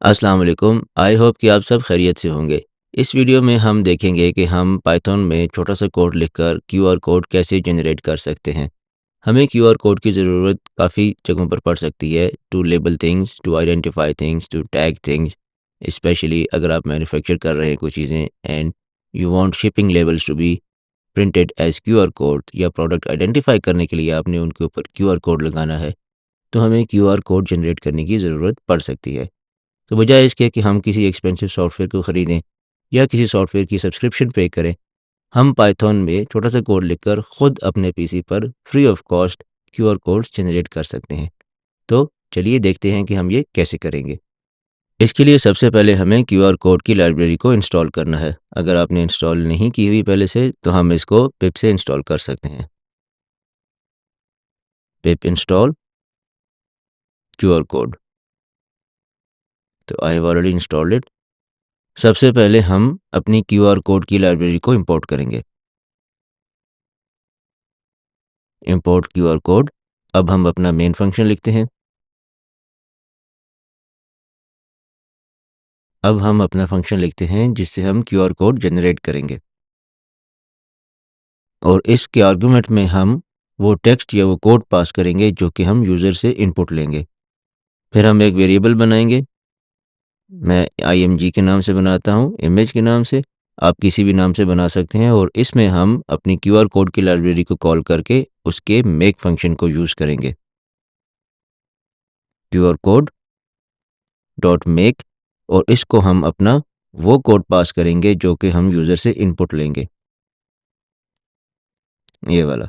अस्सलाम वालेकुम। आई होप कि आप सब खैरियत से होंगे। इस वीडियो में हम देखेंगे कि हम पाइथन में छोटा सा कोड लिखकर क्यूआर कोड कैसे जनरेट कर सकते हैं। हमें क्यूआर कोड की ज़रूरत काफ़ी जगहों पर पड़ सकती है, to label things, to identify things, to tag things. Specially अगर आप मैन्युफैक्चर कर रहे हैं कुछ चीज़ें and you want shipping labels to be printed as QR code, या प्रोडक्ट आइडेंटिफाई करने के लिए आपने उनके ऊपर क्यूआर कोड लगाना है, तो हमें क्यूआर कोड जनरेट करने की ज़रूरत पड़ सकती है। तो बजाय इसके कि हम किसी एक्सपेंसिव सॉफ्टवेयर को ख़रीदें या किसी सॉफ्टवेयर की सब्सक्रिप्शन पे करें, हम पाइथन में छोटा सा कोड लिखकर ख़ुद अपने पीसी पर free of cost QR codes generate कर सकते हैं। तो चलिए देखते हैं कि हम ये कैसे करेंगे। इसके लिए सबसे पहले हमें क्यूआर कोड की लाइब्रेरी को इंस्टॉल करना है। अगर आपने इंस्टॉल नहीं की हुई पहले से, तो हम इसको पिप से इंस्टॉल कर सकते हैं। Pip install QR code. तो I have already installed it. सबसे पहले हम अपनी क्यूआर कोड की लाइब्रेरी को इंपोर्ट करेंगे। Import QR code. अब हम अपना मेन फंक्शन लिखते हैं। अब हम अपना फंक्शन लिखते हैं जिससे हम क्यूआर कोड जनरेट करेंगे, और इसके आर्गुमेंट में हम वो टेक्स्ट या वो कोड पास करेंगे जो कि हम यूज़र से इनपुट लेंगे। फिर हम एक वेरिएबल बनाएंगे। मैं img के नाम से बनाता हूँ, इमेज के नाम से। आप किसी भी नाम से बना सकते हैं, और इसमें हम अपनी क्यूआर कोड की लाइब्रेरी को कॉल करके उसके मेक फंक्शन को यूज़ करेंगे। क्यूआर कोड डॉट मेक, और इसको हम अपना वो कोड पास करेंगे जो कि हम यूज़र से इनपुट लेंगे, ये वाला।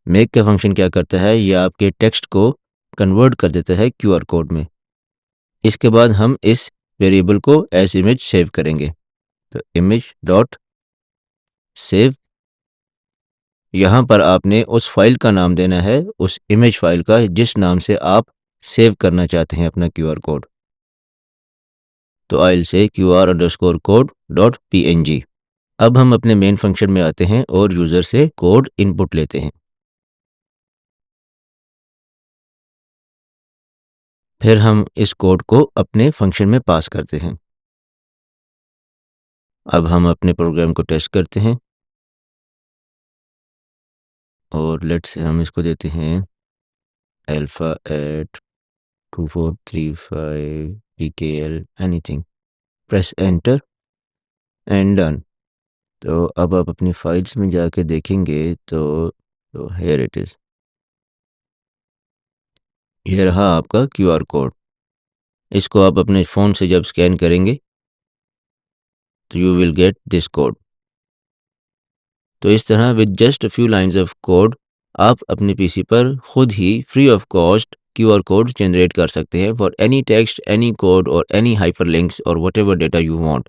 मेक का फंक्शन क्या करता है, ये आपके टेक्स्ट को कन्वर्ट कर देता है क्यूआर कोड में। इसके बाद हम इस वेरिएबल को एज इमेज सेव करेंगे। तो इमेज डॉट सेव, यहाँ पर आपने उस फाइल का नाम देना है, उस इमेज फाइल का जिस नाम से आप सेव करना चाहते हैं अपना क्यूआर कोड। तो आई विल से qr_code.png। अब हम अपने मेन फंक्शन में आते हैं और यूज़र से कोड इनपुट लेते हैं। फिर हम इस कोड को अपने फंक्शन में पास करते हैं। अब हम अपने प्रोग्राम को टेस्ट करते हैं, और लेट्स से हम इसको देते हैं alpha at 2435 pkl anything. Press enter and done. तो अब आप अपनी फाइल्स में जाके देखेंगे तो हियर इट इज़। ये रहा आपका क्यूआर कोड। इसको आप अपने फ़ोन से जब स्कैन करेंगे तो you will get this code. तो इस तरह with just a few lines of code आप अपने पीसी पर खुद ही free of cost QR codes generate कर सकते हैं for any text, any code और एनी हाइपरलिंक्स और व्हाटएवर डेटा यू वांट।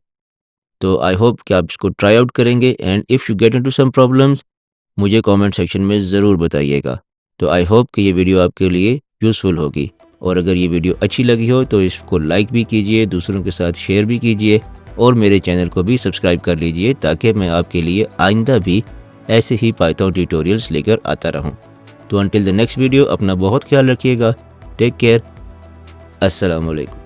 तो आई होप कि आप इसको ट्राई आउट करेंगे, and if you get into some problems मुझे कमेंट सेक्शन में ज़रूर बताइएगा। तो आई होप कि ये वीडियो आपके लिए यूज़फुल होगी, और अगर ये वीडियो अच्छी लगी हो तो इसको लाइक भी कीजिए, दूसरों के साथ शेयर भी कीजिए, और मेरे चैनल को भी सब्सक्राइब कर लीजिए ताकि मैं आपके लिए आइंदा भी ऐसे ही पाइथन ट्यूटोरियल्स लेकर आता रहूं। तो अंटिल द नेक्स्ट वीडियो, अपना बहुत ख्याल रखिएगा। Take care. अस्सलाम वालेकुम।